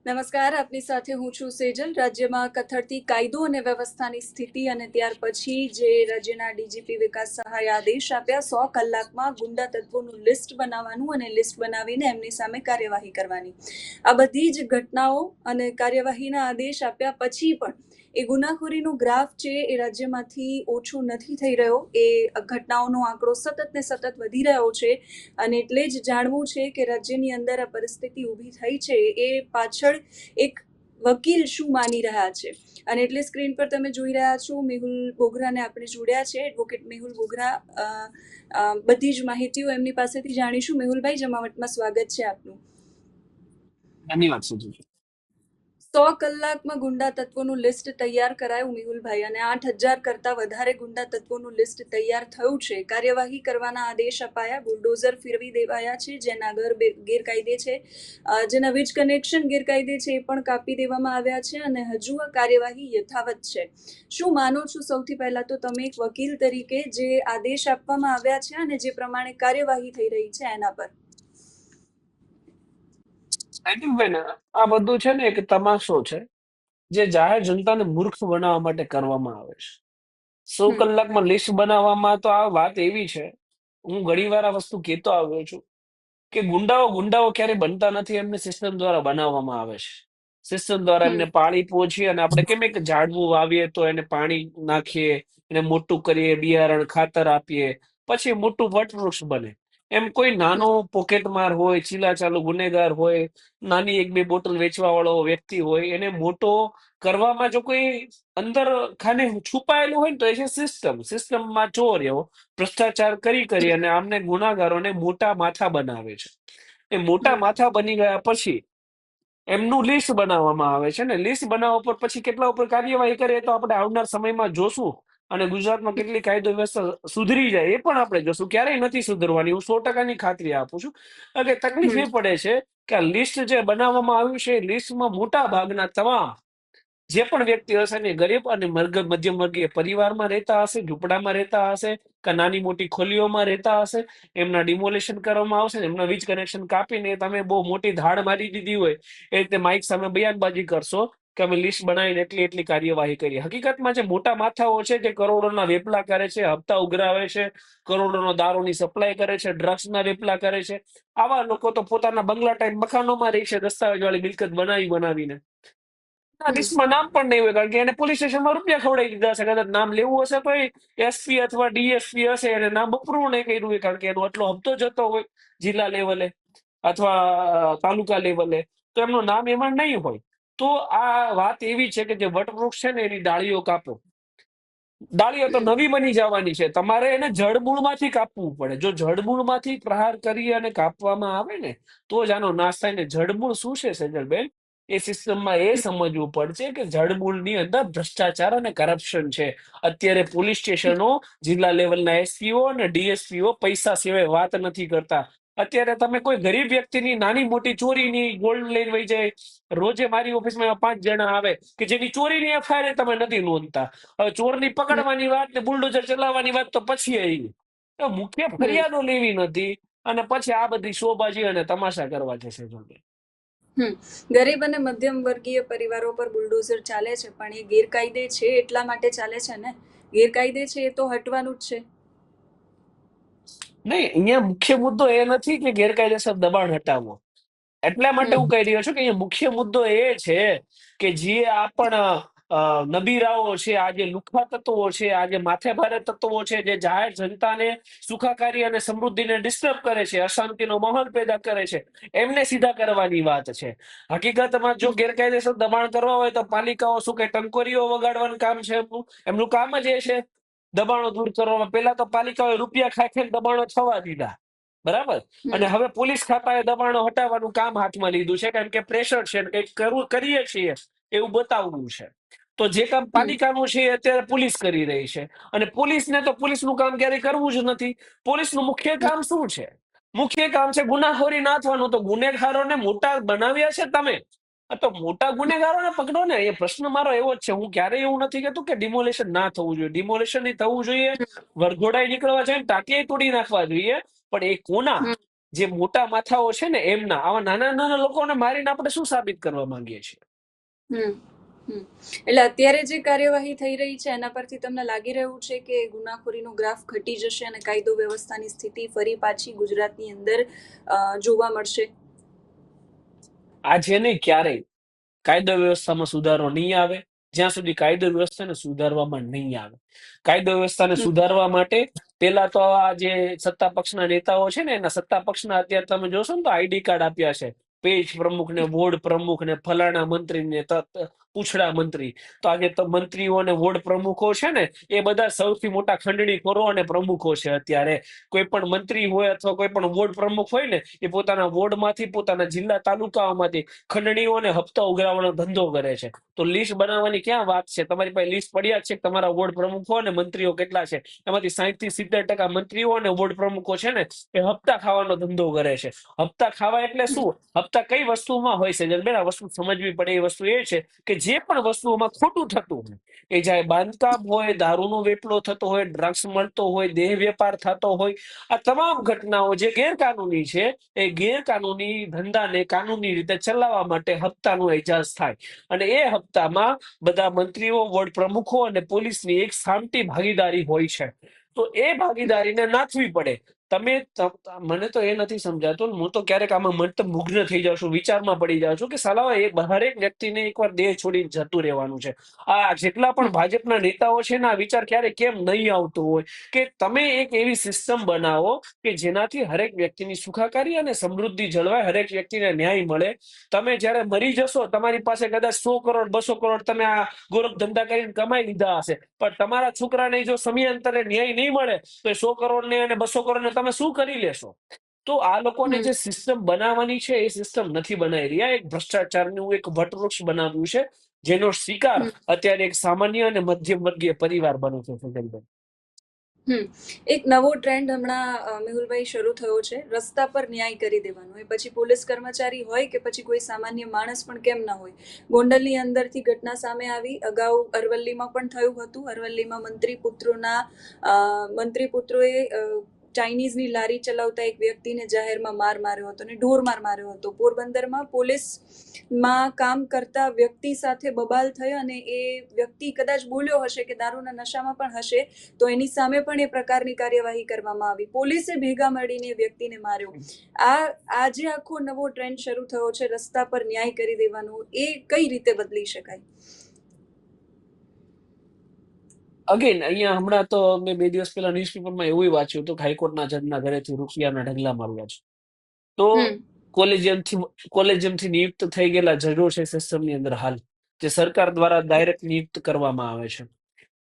નમસ્કાર, આપની સાથે હું છું સેજલ. રાજ્યમાં કથળતી કાયદો અને વ્યવસ્થાની સ્થિતિ અને ત્યાર પછી જે રાજ્યના ડીજીપી વિકાસ સહાય આદેશ આપ્યા 100 કલાકમાં ગુંડા તત્વોનું લિસ્ટ બનાવવાનું અને લિસ્ટ બનાવીને એમની સામે કાર્યવાહી કરવાની. આ બધી જ ઘટનાઓ અને કાર્યવાહીના આદેશ આપ્યા પછી પણ એ ગુનાખોરીનો ગ્રાફ છે એ રાજ્યમાંથી ઓછો નથી થઈ રહ્યો. એ ઘટનાઓનો આંકડો સતત ને સતત વધી રહ્યો છે અને એટલે જ જાણવું છે કે રાજ્યની અંદર આ પરિસ્થિતિ ઊભી થઈ છે એ પાછળ એક વકીલ શું માની રહ્યા છે. અને એટલે સ્ક્રીન પર તમે જોઈ રહ્યા છો મેહુલ બોગરાને આપણે જોડ્યા છે. એડવોકેટ મેહુલ બોગરા, બધી જ માહિતીઓ એમની પાસેથી જાણીશું. મેહુલભાઈ, જમાવટમાં સ્વાગત છે આપનું. ધન્યવાદ સુજી. 100 કલાકમાં ગુંડા તત્વોનું લિસ્ટ તૈયાર કરાયું મેહુલભાઈ, અને 8,000 કરતા વધારે ગુંડા તત્વોનું લિસ્ટ તૈયાર થયું છે. કાર્યવાહી કરવાના આદેશ અપાયા, બુલડોઝર ફેરવી દેવાયા છે, જેના ઘર ગેરકાયદે છે, જેના વીજ કનેક્શન ગેરકાયદે છે એ પણ કાપી દેવામાં આવ્યા છે અને હજુ આ કાર્યવાહી યથાવત છે. શું માનો છો સૌથી પહેલા તો તમે એક વકીલ તરીકે જે આદેશ આપવામાં આવ્યા છે અને જે પ્રમાણે કાર્યવાહી થઈ રહી છે એના પર? આ બધું છે ને એક તમાશો છે જે જાહેર જનતાને મૂર્ખ બનાવવા માટે કરવામાં આવે છે. 100 કલાકમાં લિસ્ટ બનાવવામાં તો આ વાત એવી છે, હું ઘણી વાર આ વસ્તુ કહેતો આવ્યો છું કે ગુંડાઓ ક્યારે બનતા નથી, એમને સિસ્ટમ દ્વારા બનાવવામાં આવે છે. સિસ્ટમ દ્વારા એમને પાણી પહોંચીએ અને આપણે કેમ એક ઝાડવું વાવીએ તો એને પાણી નાખીએ, એને મોટું કરીએ, બિયારણ ખાતર આપીએ, પછી મોટું વટવૃક્ષ બને. એમ કોઈ નાનો પોકેટમાર હોય, ચીલાચાલુ ગુનેગાર હોય, નાની એક બે બોટલ વેચવા વાળો વ્યક્તિ હોય, એને મોટો કરવામાં જો કોઈ અંદર ખાને છુપાયેલું હોય ને તો એ છે સિસ્ટમમાં ચોર એવો ભ્રષ્ટાચાર કરી અને આમને ગુનાગારોને મોટા માથા બનાવે છે. એ મોટા માથા બની ગયા પછી એમનું લિસ્ટ બનાવવામાં આવે છે ને લિસ્ટ બનાવવા પર પછી કેટલા ઉપર કાર્યવાહી કરે તો આપણે આવનાર સમયમાં જોશું. અને ગુજરાતમાં કેટલી કાયદો વ્યવસ્થા સુધરી જાય એ પણ આપણે જોશું. ક્યારેય નથી સુધરવાની, હું 100% ખાતરી આપું છું. એટલે તકલીફ એ પડે છે કે આ લિસ્ટ જે બનાવવામાં આવ્યું છે એ લિસ્ટમાં મોટા ભાગના તમામ જે પણ વ્યક્તિ હશે ને ગરીબ અને મધ્યમ વર્ગીય પરિવારમાં રહેતા હશે, ઝૂંપડામાં રહેતા હશે કે નાની મોટી ખોલીઓમાં રહેતા હશે. એમના ડિમોલેશન કરવામાં આવશે ને એમના વીજ કનેક્શન કાપીને તમે બહુ મોટી ધાડ મારી દીધી હોય એ રીતે માઇક સામે બયાનબાજી કરશો કે અમે લિસ્ટ બનાવીને એટલી કાર્યવાહી કરી. હકીકતમાં જે મોટા માથાઓ છે જે કરોડોના વેપલા કરે છે, હપ્તા ઉઘરાવે છે, કરોડોનો દારૂની સપ્લાય કરે છે, ડ્રગ્સના વેપલા કરે છે, આવા લોકો તો પોતાના બંગલા ટાઈપ મકાનોમાં રહી છે દસ્તાવેજ વાળી મિલકત બનાવીને. લિસ્ટમાં નામ પણ નહીં હોય કારણ કે એને પોલીસ સ્ટેશનમાં રૂપિયા ખવડાવી દીધા છે. કદાચ નામ લેવું હશે તો એસપી અથવા ડીએસપી હશે એને નામ અપ્રૂવ નહીં કર્યું હોય કારણ કે એનો આટલો હપ્તો જતો હોય જિલ્લા લેવલે અથવા તાલુકા લેવલે, તો એમનું નામ એમાં નહીં હોય. તો આ વાત એવી છે કે જે વટવૃક્ષ છે ને એની ડાળીઓ કાપો. ડાળીઓ તો નવી બની જવાની છે, તમારે એને જડમૂળમાંથી કાપવું પડે. જો જડમૂળમાંથી પ્રહાર કરી અને કાપવામાં આવે ને તો જ આનો નાશ થાય. ને જડમૂળ શું છે સેજલબેન, એ સિસ્ટમમાં એ સમજવું પડશે કે જડમૂળની અંદર ભ્રષ્ટાચાર અને કરપ્શન છે. અત્યારે પોલીસ સ્ટેશનો, જિલ્લા લેવલના એસપીઓ અને ડીએસપીઓ પૈસા સિવાય વાત નથી કરતા. અત્યારે તમે કોઈ ગરીબ વ્યક્તિની નાની મોટી ચોરીની ગોલ્ડ લઈને વહી જાય, રોજે મારી ઓફિસમાં 5 જણા આવે કે જેની ચોરીની એફઆઈઆર તમે નથી નોંધતા. હવે ચોરની પકડવાની વાત ને બુલડોઝર ચલાવવાની વાત તો પછી આવી. મુખ્ય ફરિયાદો લેવી નથી અને પછી આ બધી શોબાજી અને તમાશા કરવા છે સેજલબેન. ગરીબ અને મધ્યમ વર્ગીય પરિવારો પર બુલડોઝર ચાલે છે પણ એ ગેરકાયદે છે એટલા માટે ચાલે છે ને. ગેરકાયદે છે એ તો હટવાનું જ છે. નહીં, અહીંયા મુખ્ય મુદ્દો એ નથી કે ગેરકાયદેસર દબાણ હટાવવો. એટલા માટે હું કહી રહ્યો છું કે અહીંયા મુખ્ય મુદ્દો એ છે કે જે આ પણ નબીરાઓ છે, આ જે લુખ્ખા તત્વો છે, આ જે માથે ભારે તત્વો છે, જે જાહેર જનતાને સુખાકારી અને સમૃદ્ધિને ડિસ્ટર્બ કરે છે, અશાંતિનો માહોલ પેદા કરે છે, એમને સીધા કરવાની વાત છે. હકીકતમાં જો ગેરકાયદેસર દબાણ કરવા હોય તો પાલિકાઓ શું કે ટંકોરીઓ વગાડવાનું કામ છે એમનું કામ જ એ છે દબાણો દૂર કરવામાં. પહેલા તો પાલિકાઓએ રૂપિયા ખાઈને દબાણો થવા દીધા, બરાબર, અને હવે પોલીસ ખાતાએ દબાણો હટાવવાનું કામ હાથમાં લીધું છે કારણ કે પ્રેશર છે, કંઈક કરીએ છીએ એવું બતાવવું છે. તો જે કામ પાલિકાનું છે એ અત્યારે પોલીસ કરી રહી છે અને પોલીસને તો પોલીસનું કામ ક્યારેય કરવું જ નથી. પોલીસનું મુખ્ય કામ શું છે? મુખ્ય કામ છે ગુનાખોરી નાથવાનું. તો ગુનેગારોને મોટા બનાવ્યા છે તમે, તો મોટા ગુનેગારોને પકડો ને. એ પ્રશ્ન મારો એવો જ છે. હું ક્યારેય એવું નથી કહેતું કે ડિમોલેશન ના થવું જોઈએ, ડિમોલેશન થવું જોઈએ, વરઘોડાઈ નીકળવા જાય, ટાંટિયા તોડી નાખવા જોઈએ, પણ એ કોના જે મોટા માથાઓ છે ને એમના, આવા નાના નાના લોકોને મારીને આપણે શું સાબિત કરવા માંગીએ છીએ? હમ હમ. એટલે અત્યારે જે કાર્યવાહી થઈ રહી છે એના પરથી તમને લાગી રહ્યું છે કે ગુનાખોરીનો ગ્રાફ ઘટી જશે અને કાયદો વ્યવસ્થાની સ્થિતિ ફરી પાછી ગુજરાતની અંદર જોવા મળશે? આજે નહીં, ક્યારેય કાયદો વ્યવસ્થામાં સુધારો નહીં આવે જ્યાં સુધી કાયદો વ્યવસ્થાને સુધારવામાં નહીં આવે. કાયદો વ્યવસ્થાને હમ સુધારવા માટે પેલા તો આ જે સત્તા પક્ષના નેતાઓ છે ને, એના સત્તા પક્ષના અત્યારે તમે જોશો ને તો આઈડી કાર્ડ આપ્યા છે, પેજ પ્રમુખ ને વોર્ડ પ્રમુખ ને ફલાણા મંત્રી ને પૂછડા મંત્રી. તો આજે તો મંત્રીઓ અને વોર્ડ પ્રમુખો છે ને એ બધા સૌથી મોટા ખંડણીખોરો અને પ્રમુખો છે. અત્યારે કોઈ પણ મંત્રી હોય અથવા કોઈ પણ વોર્ડ પ્રમુખ હોય ને, એ પોતાના વોર્ડમાંથી, પોતાના જિલ્લા તાલુકાઓમાંથી ખંડણીઓ અને હપ્તા ઉઘરાવવાનો ધંધો કરે છે. તો લિસ્ટ બનાવવાની ક્યાં વાત છે? તમારી પાસે લિસ્ટ પડ્યા છે કે તમારા વોર્ડ પ્રમુખો અને મંત્રીઓ કેટલા છે? એમાંથી 60 થી 70% મંત્રીઓ અને વોર્ડ પ્રમુખો છે ને એ હપ્તા ખાવાનો ધંધો કરે છે. હપ્તા ખાવા એટલે શું? હપ્તા કઈ વસ્તુમાં હોય છે? બેન, આ વસ્તુ સમજવી પડે. એ વસ્તુ એ છે કે જે પણ વસ્તુઓમાં ખોટું થતું હોય, એ ચાહે બાંધકામ હોય, દારૂનો વેપલો થતો હોય, ડ્રગ્સ મળતો હોય, દેહ વેપાર થતો હોય, આ તમામ ઘટનાઓ જે ગેરકાનૂની છે, એ ગેરકાનૂની ધંધાને કાનૂની રીતે ચલાવવા માટે હપ્તાનો એજાજ થાય. અને એ હપ્તામાં બધા મંત્રીઓ, વોર્ડ પ્રમુખો અને પોલીસની એક સામટી ભાગીદારી હોય છે. તો એ ભાગીદારીને નાથવી પડે. મને તો એ નથી સમજાતું. હું તો ક્યારેક આમાં મંતમુગ્ધ થઈ જાઉં છું, વિચારમાં પડી જાઉં છું કે સાલા હરેક વ્યક્તિને એકવાર દેહ છોડીને જતું રહેવાનું છે. આ જેટલા પણ ભાજપના નેતાઓ છે ને, આ વિચાર ક્યારે કેમ નહીં આવતો હોય કે તમે એક એવી સિસ્ટમ બનાવો કે જેનાથી હરેક વ્યક્તિની સુખાકારી અને સમૃદ્ધિ જળવાય, હરેક વ્યક્તિને ન્યાય મળે. તમે જયારે મરી જશો, તમારી પાસે કદાચ 100 કરોડ 200 કરોડ તમે આ ગોરખ ધંધા કરીને કમાઈ લીધા હશે, પણ તમારા છોકરાને જો સમયાંતરે ન્યાય નહીં મળે તો એ 100 કરોડ ને અને 200 કરોડ ને તમે શું કરી લેશો? તો આ લોકોને હમ જે સિસ્ટમ બનાવવાની છે એ સિસ્ટમ નથી બનાવી રહ્યા. એક ભ્રષ્ટાચારનું એક વટવૃક્ષ બનાવ્યું છે, જેનો શિકાર હમ અત્યારે એક સામાન્ય અને મધ્યમ વર્ગીય પરિવાર બને છે. ફજલભાઈ, હમ. એક નવો ટ્રેન્ડ હમણાં મેહુલભાઈ શરૂ થયો છે, રસ્તા પર ન્યાય કરી દેવાનો. એ પછી પોલીસ કર્મચારી હોય કે પછી કોઈ સામાન્ય માણસ પણ કેમ ના હોય. ગોંડલની અંદરથી ઘટના સામે આવી. અગાઉ અરવલ્લીમાં પણ થયું હતું. અરવલ્લીમાં મંત્રી પુત્રોએ ચાઇનીઝની લારી ચલાવતા એક વ્યક્તિને જાહેરમાં માર માર્યો હતો અને ઢોરમાર માર્યો હતો. પોરબંદરમાં પોલીસમાં કામ કરતા વ્યક્તિ સાથે બબાલ થઈ અને એ વ્યક્તિ કદાચ બોલ્યો હશે કે દારૂના નશામાં પણ હશે, તો એની સામે પણ એ પ્રકારની કાર્યવાહી કરવામાં આવી. પોલીસે ભેગા મળીને વ્યક્તિને માર્યો. આ જે આખો નવો ટ્રેન્ડ શરૂ થયો છે રસ્તા પર ન્યાય કરી દેવાનો, એ કઈ રીતે બદલી શકાય? અગેન અહીંયા હમણાં તો મેં 2 દિવસ પહેલા ન્યુઝપેપરમાં એવું વાંચ્યું હતું કે હાઈકોર્ટના જજના ઘરેથી રૂપિયાના ઢગલા માર્યા છે. તો હમ કોલેજિયમથી કોલેજિયમથી નિયુક્ત થઈ ગયેલા જજો છે સિસ્ટમની અંદર હાલ, જે સરકાર દ્વારા ડાયરેક્ટ નિયુક્ત કરવામાં આવે છે.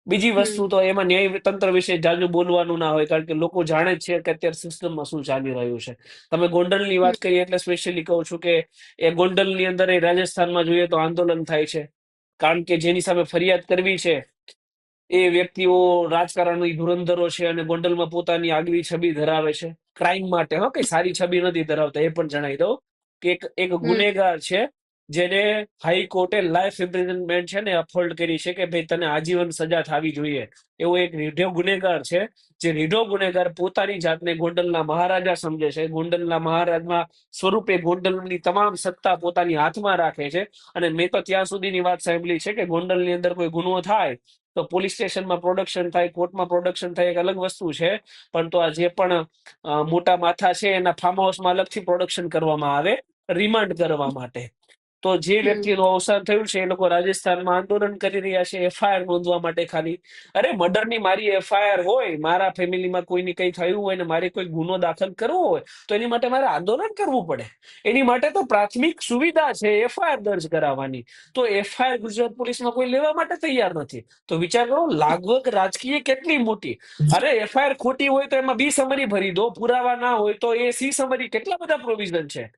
બીજી હમ વસ્તુ તો એમાં ન્યાય તંત્ર વિશે જાજુ બોલવાનું ના હોય, કારણ કે લોકો જાણે જ છે કે અત્યારે સિસ્ટમમાં શું ચાલી રહ્યું છે. તમે ગોંડલની વાત કરી એટલે સ્પેશિયલી કહું છું કે એ ગોંડલની અંદર એ રાજસ્થાનમાં જોઈએ તો આંદોલન થાય છે, કારણ કે જેની સામે ફરિયાદ કરવી છે એ વ્યક્તિઓ રાજકારણની ધુરંધરો છે અને ગોંડલમાં પોતાની આગવી છબી ધરાવે છે ક્રાઇમ માટે. કઈ સારી છબી નથી ધરાવતા, એ પણ જણાવી દઉં કે એક હમ ગુનેગાર છે જેને હાઈકોર્ટે લાઈફ ઇમ્પ્રિઝનમેન્ટ છે ને અપહોલ્ડ કરી છે કે ભાઈ તને આજીવન સજા થવી જોઈએ. એવો એક રીઢો ગુનેગાર છે, જે રીઢો ગુનેગાર પોતાની જાતને ગોંડલના મહારાજા સમજે છે, ગોંડલના મહારાજમાં સ્વરૂપે ગોંડલની તમામ સત્તા પોતાની હાથમાં રાખે છે. અને મેં તો ત્યાં સુધીની વાત સાંભળી છે કે ગોંડલની અંદર કોઈ ગુનો થાય તો પોલીસ સ્ટેશનમાં પ્રોડક્શન થાય, કોર્ટમાં પ્રોડક્શન થાય, એક અલગ વસ્તુ છે. પણ તો આ જે પણ મોટા માથા છે એના ફાર્મ હાઉસમાં અલગથી પ્રોડક્શન કરવામાં આવે રિમાન્ડ કરવા માટે. તો જે હમ વ્યક્તિનું અવસાન થયું છે એ લોકો રાજસ્થાનમાં આંદોલન કરી રહ્યા છે એફઆઈઆર નોંધવા માટે ખાલી. અરે મર્ડરની મારી એફઆઈઆર હોય, મારા ફેમિલીમાં કોઈની કઈ થયું હોય ને મારે કોઈ ગુનો દાખલ કરવો હોય તો એની માટે મારે આંદોલન કરવું પડે. એની માટે તો પ્રાથમિક સુવિધા છે એફઆઈઆર દર્જ કરાવવાની. તો એફઆઈઆર ગુજરાત પોલીસમાં કોઈ લેવા માટે તૈયાર નથી. તો વિચાર કરો લાગવગ રાજકીય કેટલી મોટી. અરે એફઆઈઆર ખોટી હોય તો એમાં બી સમરી ભરી દો, પુરાવા ના હોય તો એ સી સમરી, કેટલા બધા પ્રોવિઝન છે.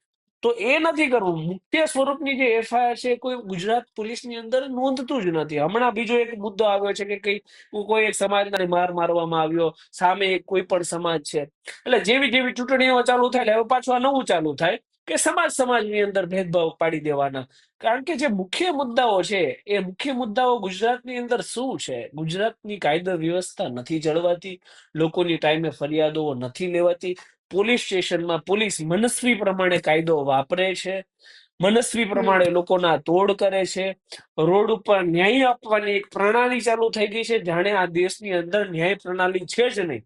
તો એ નથી કરવું. મુખ્ય સ્વરૂપની જે એફઆઈઆર છે કોઈ ગુજરાત પોલીસની અંદર નોંધતું જ નથી. હમણાં બીજો એક મુદ્દો આવ્યો છે કે કોઈ એક સમાજને માર મારવામાં આવ્યો, સામે એક કોઈ પણ સમાજ છે. એટલે જેવી જેવી ચૂંટણીઓ ચાલુ થાય એટલે હવે પાછું આ નવું ચાલુ થાય કે સમાજની અંદર ભેદભાવ પાડી દેવાના. કારણ કે જે મુખ્ય મુદ્દાઓ છે એ મુખ્ય મુદ્દાઓ ગુજરાતની અંદર શું છે? ગુજરાતની કાયદો વ્યવસ્થા નથી જળવાતી, લોકોની ટાઈમે ફરિયાદો નથી લેવાતી. પોલીસ સ્ટેશનમાં પોલીસ મનસ્વી પ્રમાણે કાયદો વાપરે છે, મનસ્વી હમ પ્રમાણે લોકોના તોડ કરે છે. રોડ ઉપર ન્યાય આપવાની એક પ્રણાલી ચાલુ થઈ ગઈ છે, જાણે આ દેશની અંદર ન્યાય પ્રણાલી છે જ નહીં.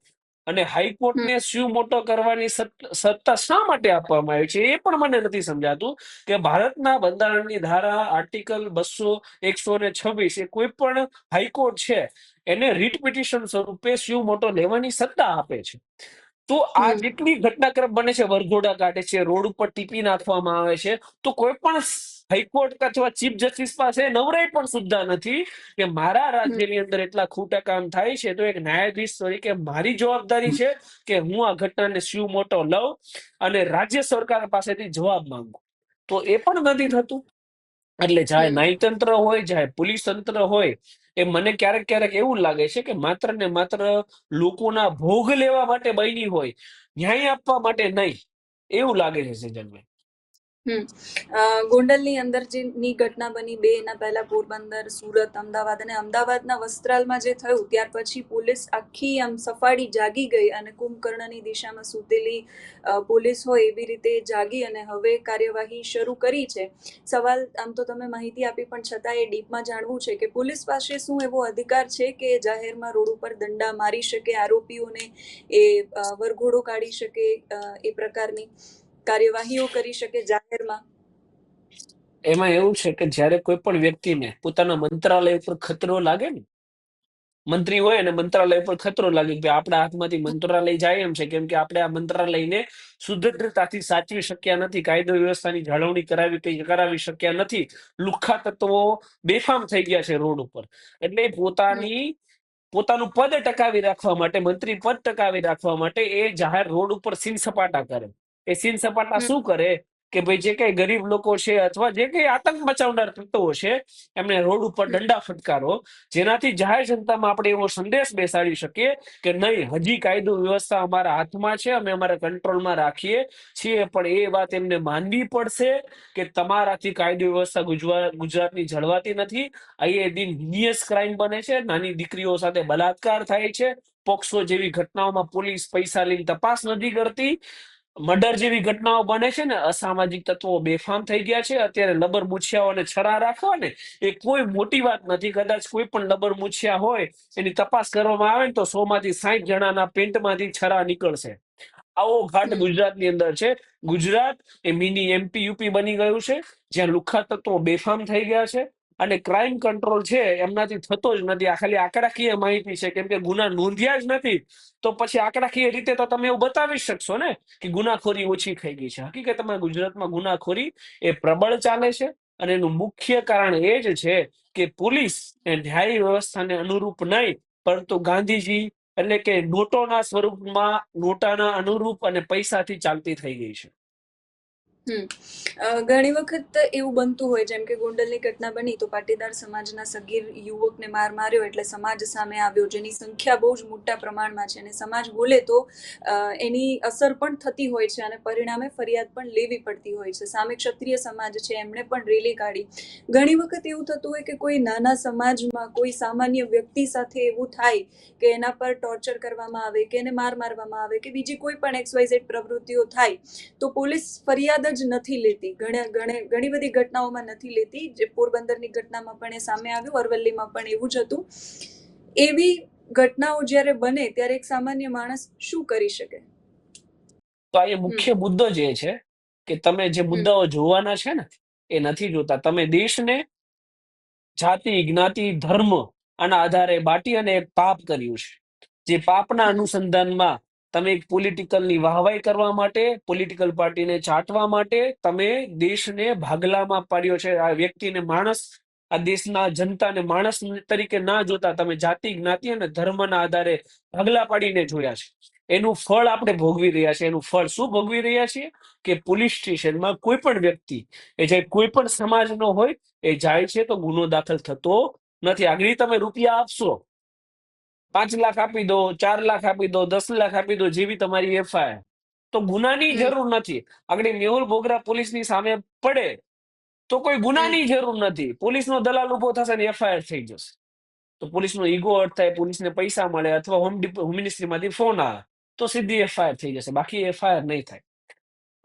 અને હમ હાઈકોર્ટને શું મોટો કરવાની સત્તા શા માટે આપવામાં આવી છે એ પણ મને નથી સમજાતું. કે ભારતના બંધારણની ધારા આર્ટિકલ 200, 126 એ કોઈ પણ હાઈકોર્ટ છે એને રીટ પિટિશન સ્વરૂપે શું મોટો લેવાની સત્તા આપે છે. તો આ હમ જેટલી ઘટનાક્રમ બને છે, વરઘોડા કાઢે છે, રોડ ઉપર ટીપી નાખવામાં આવે છે, તો કોઈ પણ હાઈકોર્ટ અથવા ચીફ જસ્ટિસ પાસે નવરાઈ પણ સુદ્ધા નથી કે મારા હમ રાજ્યની અંદર એટલા ખોટા કામ થાય છે, તો એક ન્યાયાધીશ તરીકે મારી જવાબદારી છે કે હું આ ઘટનાને શું મોટો લઉં અને રાજ્ય સરકાર પાસેથી જવાબ માંગુ. તો એ પણ નથી થતું. એટલે ચાહે હમ ન્યાયતંત્ર હોય, ચાહે પોલીસ તંત્ર હોય, એ મને ક્યારેક ક્યારેક એવું લાગે છે કે માત્ર ને માત્ર લોકોના ભોગ લેવા માટે બની હોય, ન્યાય આપવા માટે નહીં, એવું લાગે છે સેજલભાઈ. હમ ગોંડલની અંદર જેની ઘટના બની બે એના પહેલા પોરબંદર, સુરત, અમદાવાદ અને અમદાવાદના વસ્ત્રાલમાં જે થયું ત્યાર પછી પોલીસ આખી આમ સફાળી જાગી ગઈ અને કુંભકર્ણની દિશામાં સૂતેલી પોલીસ હોય એવી રીતે જાગી અને હવે કાર્યવાહી શરૂ કરી છે. સવાલ આમ તો તમે માહિતી આપી પણ છતાં એ ડીપમાં જાણવું છે કે પોલીસ પાસે શું એવો અધિકાર છે કે જાહેરમાં રોડ ઉપર દંડા મારી શકે, આરોપીઓને એ વરઘોડો કાઢી શકે, એ પ્રકારની કાર્યવાહીઓ કરી શકે જાહેરમાં? એમાં એવું છે કે જ્યારે કોઈ પણ વ્યક્તિને પોતાના મંત્રાલય પર ખતરો લાગે ને, મંત્રી હોય અને મંત્રાલય પર ખતરો લાગે કે આપણા હાથમાંથી મંત્રાલય જાય એમ છે, કેમ કે આપણે આ મંત્રાલયને સુદૃઢતાથી સાચવી શક્યા નથી, કાયદો વ્યવસ્થાની જાળવણી કરાવી શક્યા નથી, લુખ્ખા તત્વો બેફામ થઈ ગયા છે રોડ ઉપર. એટલે હમ પોતાનું પદ ટકાવી રાખવા માટે, મંત્રી પદ ટકાવી રાખવા માટે એ જાહેર રોડ ઉપર સીન સપાટા કરે. એ સીન સપાટા હમ શું કરે કે ભાઈ જે કઈ ગરીબ લોકો છે અથવા જે કઈ આતંક મચાવનાર તત્વો છે એમને રોડ ઉપર હમ દંડા ફટકારો, જેનાથી જાહેર જનતામાં આપણે એવો સંદેશ બેસાડી શકીએ કે નહીં, હજી કાયદો વ્યવસ્થા અમારા હાથમાં છે, અમે અમારા કંટ્રોલમાં રાખીએ છીએ. પણ એ વાત એમને માનવી પડશે કે તમારાથી કાયદો વ્યવસ્થા ગુજરાતની જળવાતી નથી. અહીં એ દિન હિનિયસ ક્રાઇમ બને છે, નાની દીકરીઓ સાથે બલાત્કાર થાય છે, પોક્સો જેવી ઘટનાઓમાં પોલીસ પૈસા લઈને તપાસ નથી કરતી, મર્ડર જેવી ઘટનાઓ બને છે ને, અસામાજિક તત્વો બેફામ થઈ ગયા છે. અત્યારે લબર મૂછિયાઓને છરા રાખવા ને એ કોઈ મોટી વાત નથી. કદાચ કોઈ પણ લબર મૂછિયા હોય એની તપાસ કરવામાં આવે ને તો 100 માંથી 60 જણાના પેન્ટમાંથી છરા નીકળશે. આવો ઘાટ હમ ગુજરાતની અંદર છે. ગુજરાત એ મિની એમપી યુપી બની ગયું છે, જ્યાં લુખ્ખા તત્વો બેફામ થઈ ગયા છે અને ક્રાઇમ કંટ્રોલ છે એમનાથી થતો જ નથી. આ ખાલી આંકડાકીય માહિતી છે, કેમ કે ગુના નોંધ્યા જ નથી તો પછી આંકડાકીય રીતે તો તમે એવું બતાવી શકશો ને કે ગુનાખોરી ઓછી થઈ ગઈ છે. હકીકતમાં ગુજરાતમાં ગુનાખોરી એ પ્રબળ ચાલે છે અને એનું મુખ્ય કારણ એ જ છે કે પોલીસ એ ન્યાય વ્યવસ્થાને અનુરૂપ નહીં, પરંતુ ગાંધીજી એટલે કે નોટોના સ્વરૂપમાં, નોટાના અનુરૂપ અને પૈસાથી ચાલતી થઈ ગઈ છે. ઘણી વખત એવું બનતું હોય, જેમ કે ગોંડલની ઘટના બની તો પાટીદાર સમાજના સગીર યુવકને માર માર્યો એટલે સમાજ સામે આવ્યો, જેની સંખ્યા બહુ જ મોટા પ્રમાણમાં છે અને સમાજ બોલે તો એની અસર પણ થતી હોય છે અને પરિણામે ફરિયાદ પણ લેવી પડતી હોય છે. સામે ક્ષત્રિય સમાજ છે, એમણે પણ રેલી કાઢી. ઘણી વખત એવું થતું હોય કે કોઈ નાના સમાજમાં કોઈ સામાન્ય વ્યક્તિ સાથે એવું થાય કે એના પર ટોર્ચર કરવામાં આવે કે એને મારવામાં આવે કે બીજી કોઈ પણ XYZ પ્રવૃત્તિઓ થાય તો પોલીસ ફરિયાદ જ નથી લેતી. ઘણી બધી ઘટનાઓમાં નથી લેતી. જે પોરબંદરની ઘટનામાં પણ એ સામે આવ્યું, અરવલ્લીમાં પણ એવું જ હતું. એવી ઘટનાઓ જ્યારે બને ત્યારે એક સામાન્ય માણસ શું કરી શકે? તો આ એ હમ મુખ્ય મુદ્દો જે છે કે તમે જે હમ મુદ્દાઓ જોવાના છે ને એ નથી જોતા. તમે દેશને જાતિ, જ્ઞાતિ, ધર્મ આના આધારે બાટી અને એક પાપ કર્યું છે. જે પાપના હમ અનુસંધાનમાં તમે એક પોલિટિકલની વાહવાઈ કરવા માટે, પોલિટિકલ પાર્ટીને ચાટવા માટે તમે દેશને ભાગલામાં પાડ્યો છે. આ વ્યક્તિને માણસ, આ દેશના જનતાને માણસ તરીકે ના જોતા તમે જાતિ, જ્ઞાતિ અને ધર્મના આધારે ભાગલા પાડીને જોયા છે. એનું ફળ આપણે ભોગવી રહ્યા છીએ. એનું ફળ શું ભોગવી રહ્યા છીએ કે પોલીસ સ્ટેશનમાં કોઈ પણ વ્યક્તિ એ જે કોઈ પણ સમાજનો હોય એ જાય છે તો ગુનો દાખલ થતો નથી. આગળ તમે રૂપિયા આપશો, 5 લાખ આપી દો, 4 લાખ આપી દો, 10 લાખ આપી દો, જેવી તમારી એફઆઈઆર, તો ગુનાની હમ જરૂર નથી. આગળ મેહુલ બોગરા પોલીસની સામે પડે તો કોઈ હમ ગુનાની જરૂર નથી. પોલીસનો દલાલ ઉભો થશે ને એફઆઈઆર થઈ જશે. તો પોલીસનો ઈગો હર્ટ થાય, પોલીસને પૈસા મળે અથવા હોમ મિનિસ્ટ્રીમાંથી ફોન આવે તો સીધી એફઆઈઆર થઈ જશે, બાકી એફઆઈઆર નહીં થાય.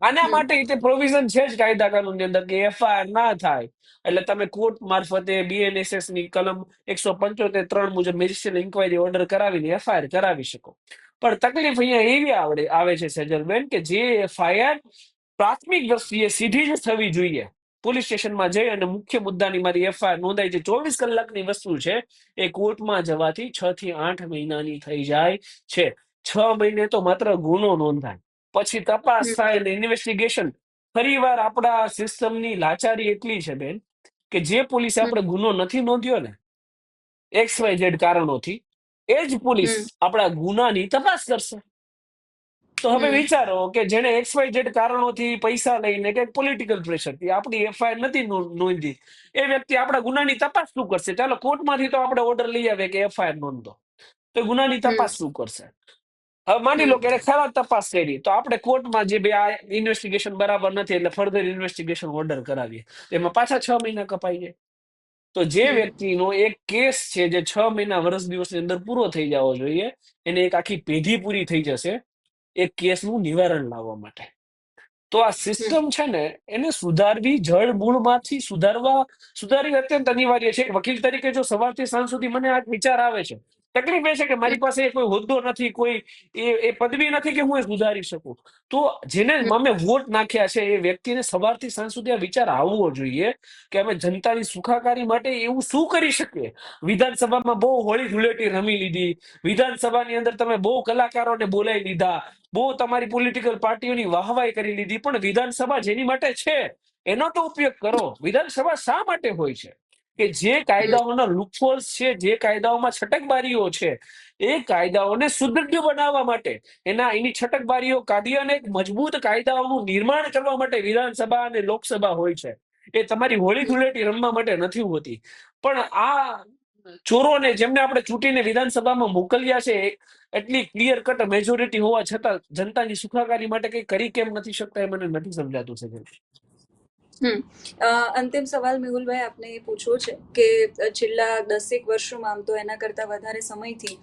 આના હમ માટે તે પ્રોવિઝન છે જ કાયદા કાનૂનની અંદર કે એફઆઈઆર ના થાય એટલે તમે કોર્ટ મારફતે બીએનએસએસ ની કલમ 175(3) મુજબ મેજિસ્ટ્રેટ ઇન્કવાયરી ઓર્ડર કરાવીને એફઆઈઆર કરાવી શકો. પણ તકલીફ અહીંયા એવી આવે છે સેજલબેન, કે જે એફઆઈઆર પ્રાથમિક દ્રષ્ટિએ સીધી જ થવી જોઈએ, પોલીસ સ્ટેશનમાં જઈ અને મુખ્ય મુદ્દાની મારી એફઆઈઆર નોંધાઈ, જે 24 કલાકની વસ્તુ છે, એ કોર્ટમાં જવાથી 6 થી 8 મહિનાની થઈ જાય છે. 6 મહિને તો માત્ર ગુનો નોંધાય, પછી તપાસ હમ થાય અને ઇન્વેસ્ટિગેશન. ફરીવાર આપણા સિસ્ટમની લાચારી એટલી છે બેન, કે જે પોલીસે હમ આપણે ગુનો નથી નોંધ્યો ને XYZ કારણોથી, એ જ પોલીસ હમ આપણા ગુનાની તપાસ કરશે. તો હવે હમ વિચારો કે જેને XYZ કારણોથી પૈસા લઈને કે પોલિટિકલ પ્રેશરથી આપણી એફઆઈઆર નથી નોંધી, એ વ્યક્તિ આપણા ગુનાની તપાસ શું કરશે? ચાલો કોર્ટમાંથી તો આપણે ઓર્ડર લઈ આવે કે એફઆઈઆર નોંધો, તો ગુનાની હમ તપાસ શું કરશે? હવે માની લો હમ કે એને ખરાબ તપાસ કરી, તો આપણે કોર્ટમાં જે બે આ ઇન્વેસ્ટિગેશન બરાબર નથી એટલે ફર્ધર ઇન્વેસ્ટિગેશન ઓર્ડર કરાવીએ, એમાં પાછા 6 મહિના કપાઈ જાય. તો જે હમ વ્યક્તિનો એક કેસ છે જે 6 મહિના વર્ષ દિવસની અંદર પૂરો થઈ જવો જોઈએ, એને એક આખી પેઢી પૂરી થઈ જશે એક કેસનું નિવારણ લાવવા માટે. તો આ હમ સિસ્ટમ છે ને, એને સુધારવી, જળ મૂળમાંથી સુધારવી અત્યંત અનિવાર્ય છે. એક વકીલ તરીકે જો સવારથી સાંજ સુધી મને આ વિચાર આવે છે, તકલીફ એ છે કે મારી પાસે કોઈ હોદ્દો નથી, કોઈ એ પદવી નથી કે હું એ સુધારી શકું. તો જેને હમ અમે વોટ નાખ્યા છે એ વ્યક્તિને સવારથી સાંજ સુધી આ વિચાર આવવો જોઈએ કે અમે જનતાની સુખાકારી માટે એવું શું કરી શકીએ. વિધાનસભામાં બહુ હોળી ધૂળેટી રમી લીધી, વિધાનસભાની અંદર તમે બહુ કલાકારોને બોલાવી લીધા, બહુ તમારી પોલિટિકલ પાર્ટીઓની વાહવાઈ કરી લીધી, પણ વિધાનસભા જેની માટે છે એનો તો ઉપયોગ કરો. વિધાનસભા શા માટે હોય છે? કે જે હમ કાયદાઓના લૂપહોલ્સ છે, જે કાયદાઓમાં છટકબારીઓ છે, એ કાયદાઓને સુદૃઢ બનાવવા માટે, એની છટકબારીઓ કાઢી અને એક મજબૂત કાયદાઓનું નિર્માણ કરવા માટે વિધાનસભા અને લોકસભા હોય છે. એ તમારી હોળી ધૂળેટી રમવા માટે નથી હોતી. પણ આ ચોરોને જેમને આપણે ચૂંટીને વિધાનસભામાં મોકલ્યા છે, એટલી ક્લિયર કટ મેજોરિટી હોવા છતાં જનતાની સુખાકારી માટે કઈ કરી કેમ નથી શકતા, એ મને નથી સમજાતું છે. હમ અંતિમ સવાલ મેહુલભાઈ આપને એ પૂછવો છે કે છેલ્લા 10 વર્ષોમાં, આમ તો એના કરતા વધારે સમયથી,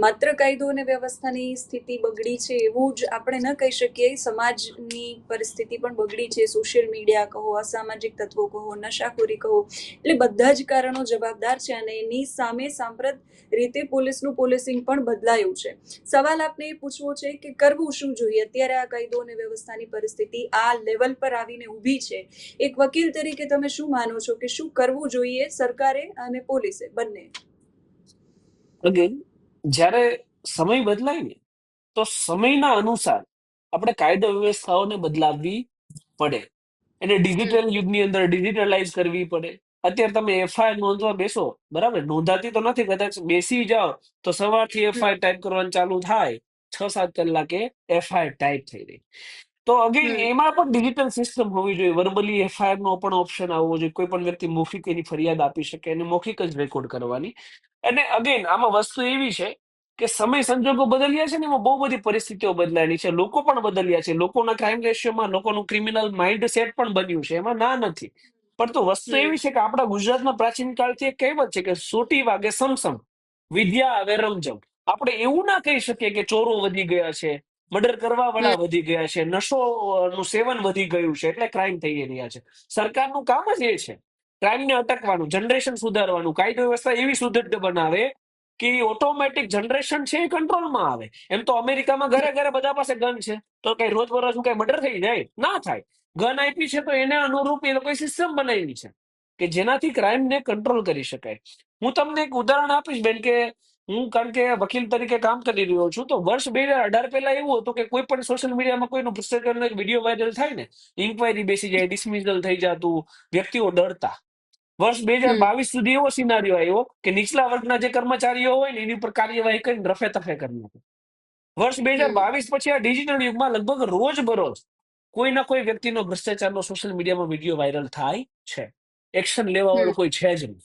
માત્ર કાયદો અને વ્યવસ્થાની સ્થિતિ બગડી છે એવું જ આપણે ન કહી શકીએ, સમાજની પરિસ્થિતિ પણ બગડી છે. સોશિયલ મીડિયા કહો, અસામાજિક તત્વો કહો, નશાખોરી કહો, એટલે બધા જ કારણો જવાબદાર છે અને એની સામે સાંપ્રત રીતે પોલીસનું પોલીસિંગ પણ બદલાયું છે. સવાલ આપને એ પૂછવો છે કે કરવું શું જોઈએ? અત્યારે આ કાયદો અને વ્યવસ્થાની પરિસ્થિતિ આ લેવલ પર આવીને ઊભી છે, એક વકીલ તરીકે તમે શું માનો છો કે શું કરવું જોઈએ સરકારે અને પોલીસે બંને? અગેન, જ્યારે સમય બદલાય ને, તો સમયના અનુસાર આપણે કાયદો વ્યવસ્થાઓને બદલાવવી પડે, એને હમ ડિજિટલ યુગની અંદર ડિજિટલાઇઝ કરવી પડે. અત્યારે તમે એફઆઈઆર નોંધવા બેસો, બરાબર, નોંધાતી તો નથી, કદાચ બેસી જાઓ તો સવારથી હમ એફઆઈઆર ટાઈપ કરવાનું ચાલુ થાય, 6-7 કલાકે એફઆઈઆર ટાઈપ થઈ રહી. તો અગેન હમ એમાં પણ ડિજિટલ સિસ્ટમ હોવી જોઈએ. વર્બલી એફઆઈઆર નો પણ ઓપ્શન આવવો જોઈએ. કોઈ પણ વ્યક્તિ મૌખિક એની ફરિયાદ આપી શકે અને મૌખિક જ રેકોર્ડ કરવાની. અને અગેન આમાં વસ્તુ એવી છે કે સમય સંજોગો બદલ્યા છે ને, એમાં બહુ બધી પરિસ્થિતિઓ બદલાયેલી છે, લોકો પણ બદલ્યા છે, લોકોના ક્રાઇમ રેશિયોમાં લોકોનું ક્રિમિનલ માઇન્ડ સેટ પણ બન્યું છે, એમાં ના નથી. પણ તો વસ્તુ હમ એવી છે કે આપણા ગુજરાતમાં પ્રાચીન કાળથી એક કહેવત છે કે સોટી વાગે સમસમ, વિદ્યા આવે રમઝમ. આપણે એવું ના કહી શકીએ કે ચોરો વધી ગયા છે, મર્ડર કરવા હમ વાળા વધી ગયા છે, નશો નું સેવન વધી ગયું છે એટલે ક્રાઇમ થઈ રહ્યા છે. સરકારનું કામ જ એ છે ક્રાઇમને અટકવાનું, જનરેશન સુધારવાનું, કાયદો વ્યવસ્થા એવી સુદૃઢ બનાવે કે ઓટોમેટિક જનરેશન છે એ કંટ્રોલમાં આવે. એમ તો અમેરિકામાં ઘરે ઘરે બધા પાસે ગન છે, તો કઈ રોજબરોજ કઈ મર્ડર થઈ જાય? ના થાય. ગન આપી છે તો એને અનુરૂપ એ લોકોએ સિસ્ટમ બનાવી છે કે જેનાથી ક્રાઇમને કંટ્રોલ કરી શકાય. હું તમને એક ઉદાહરણ આપીશ બેન, કે હું કારણ કે વકીલ તરીકે કામ કરી રહ્યો છું, તો વર્ષ 2018 પહેલા એવું હતું કે કોઈ પણ સોશિયલ મીડિયામાં કોઈનો ભ્રષ્ટાચારનો એક વિડીયો વાયરલ થાય ને, ઇન્કવાયરી બેસી જાય, ડિસમિસલ થઈ જતું, વ્યક્તિઓ ડરતા. વર્ષ હમ 2022 સુધી એવો સિનારીઓ આવ્યો કે નીચલા વર્ગના જે કર્મચારીઓ હોય ને એની ઉપર કાર્યવાહી કરીને રફે તફે કરી નાખે. વર્ષ હમ 2022 પછી આ ડિજિટલ યુગમાં લગભગ રોજ બરોજ કોઈ ના કોઈ વ્યક્તિનો ભ્રષ્ટાચારનો સોશિયલ મીડિયામાં વિડીયો વાયરલ થાય છે. એક્શન લેવા હમ વાળું કોઈ છે જ નહીં.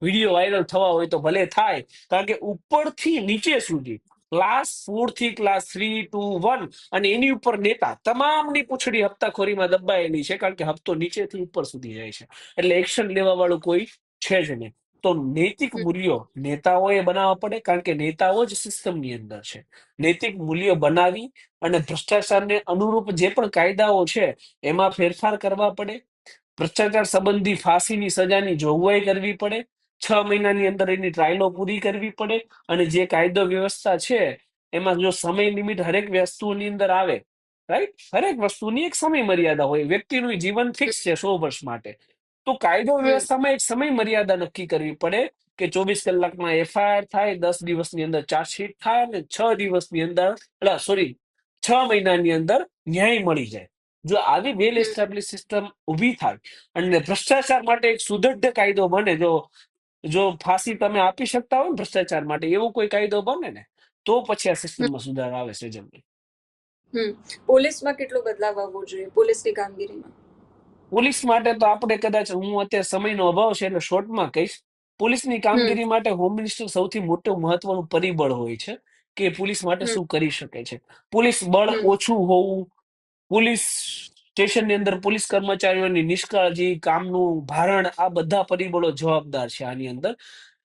વિડીયો વાયરલ થવા હોય તો ભલે થાય, કારણ કે ઉપરથી નીચે સુધી, ક્લાસ 4 થી ક્લાસ 3, 2, 1 અને એની ઉપર નેતા તમામની પૂંછડી હપ્તાખોરીમાં દબાયેલી છે, કારણ કે હપ્તો નીચેથી ઉપર સુધી જાય છે. એટલે એક્શન લેવા વાળું કોઈ છે જ નહીં. તો નૈતિક મૂલ્યો નેતાઓએ બનાવવા પડે, કારણ કે નેતાઓ જ સિસ્ટમની અંદર છે. નૈતિક મૂલ્યો બનાવી અને ભ્રષ્ટાચારને અનુરૂપ જે પણ કાયદાઓ છે એમાં ફેરફાર કરવા પડે. ભ્રષ્ટાચાર સંબંધી ફાંસીની સજાની જોગવાઈ કરવી પડે. 6 મહિનાની અંદર એની ટ્રાયલો પૂરી કરવી પડે. અને જે કાયદો વ્યવસ્થા છે એમાં જો સમય લિમિટ હરેક વસ્તુની અંદર આવે, રાઈટ, હરેક વસ્તુની એક સમય મર્યાદા હોય. વ્યક્તિનું જીવન ફિક્સ છે 100 વર્ષ માટે. તો કાયદો વ્યવસ્થામાં એક સમય મર્યાદા નક્કી કરવી પડે કે 24 કલાકમાં એફઆઈઆર થાય, 10 દિવસની અંદર ચાર્જશીટ થાય અને 6 દિવસની અંદર, સોરી, 6 મહિનાની અંદર ન્યાય મળી જાય. જો આવી વેલ એસ્ટાબ્લિશ સિસ્ટમ ઊભી થાય અને ભ્રષ્ટાચાર માટે એક સુદૃઢ કાયદો બને, જો ફાંસી તમે આપી શકતા હોય ને ભ્રષ્ટાચાર માટે, એવો કોઈ કાયદો બને ને, તો પછી આ સિસ્ટમમાં સુધાર આવે છે. પોલીસમાં કેટલો બદલાવ આવવો જોઈએ, પોલીસની કામગીરીમાં? પોલીસ માટે તો આપણે કદાચ, હું અત્યારે સમયનો અભાવ છે એટલે શોર્ટમાં કહીશ. પોલીસની કામગીરી માટે હોમ મિનિસ્ટર સૌથી મોટું મહત્વનું પરિબળ હોય છે કે પોલીસ માટે શું કરી શકે છે. પોલીસ બળ ઓછું હોવું, પોલીસ સ્ટેશનની અંદર પોલીસ કર્મચારીઓની નિષ્કાળજી, કામનું ભારણ, આ બધા પરિબળો જવાબદાર છે આની અંદર.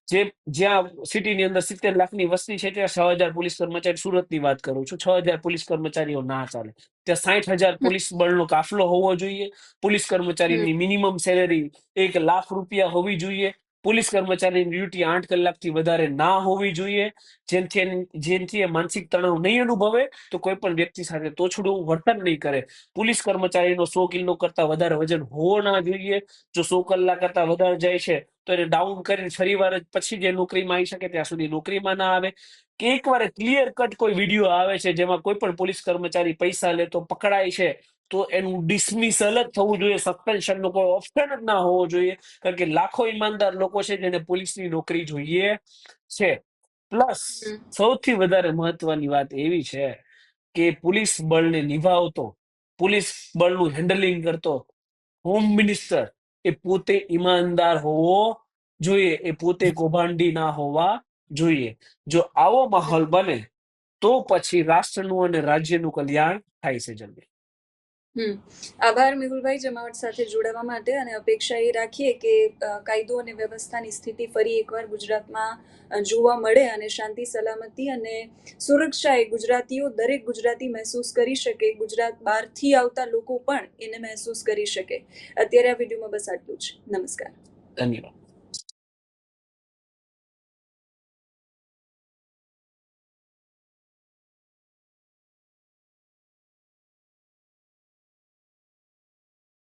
જ્યાં સિટીની અંદર 70 લાખની વસ્તી છે ત્યાં 6,000 પોલીસ કર્મચારી, સુરતની વાત કરું છું, 6,000 પોલીસ કર્મચારીઓ ના ચાલે. ત્યાં 60,000 પોલીસ બળનો કાફલો હોવો જોઈએ. પોલીસ કર્મચારીની મિનિમમ સેલેરી 1 લાખ રૂપિયા હોવી જોઈએ. પોલીસ કર્મચારીની ડ્યુટી 8 કલાકથી વધારે ના હોવી જોઈએ. જેનથી એ માનસિક તણાવ નહીં અનુભવે તો કોઈ પણ વ્યક્તિ સાથે તોછડું વર્તન નહીં કરે. પોલીસ કર્મચારીનો 100 કિલો કરતા વધારે વજન હોવો ના જોઈએ. જો 100 કલાક કરતા વધારે જાય છે તો એને ડાઉન કરીને ફરીવાર પછી જે નોકરીમાં આવી શકે ત્યાં સુધી નોકરીમાં ના આવે. કે એકવાર ક્લિયર કટ કોઈ વિડીયો આવે છે જેમાં કોઈ પણ પોલીસ કર્મચારી પૈસા લેતો પકડાય છે તો એનું ડિસમિસલ જ થવું જોઈએ. સસ્પેન્શનનો કોઈ ઓપ્શન જ ના હોવો જોઈએ, કારણ કે લાખો ઈમાનદાર લોકો છે જેને પોલીસની નોકરી જોઈએ છે. પ્લસ સૌથી વધારે મહત્વની વાત એવી છે કે પોલીસ બળને નિભાવતો, પોલીસ બળનું હેન્ડલિંગ કરતો હોમ મિનિસ્ટર એ પોતે ઈમાનદાર હોવો જોઈએ, એ પોતે કૌભાંડી ના હોવા જોઈએ. જો આવો માહોલ બને તો પછી રાષ્ટ્રનું અને રાજ્યનું કલ્યાણ થાય છે. જલ્દી આભાર મેહુલભાઈ જમાવટ સાથે જોડાવા માટે, અને અપેક્ષા એ રાખીએ કે કાયદો અને વ્યવસ્થાની સ્થિતિ ફરી એકવાર ગુજરાતમાં જોવા મળે અને શાંતિ, સલામતી અને સુરક્ષા એ ગુજરાતીઓ, દરેક ગુજરાતી મહેસૂસ કરી શકે. ગુજરાત બહારથી આવતા લોકો પણ એને મહેસૂસ કરી શકે. અત્યારે આ વિડીયોમાં બસ આટલું જ. નમસ્કાર. ધન્યવાદ.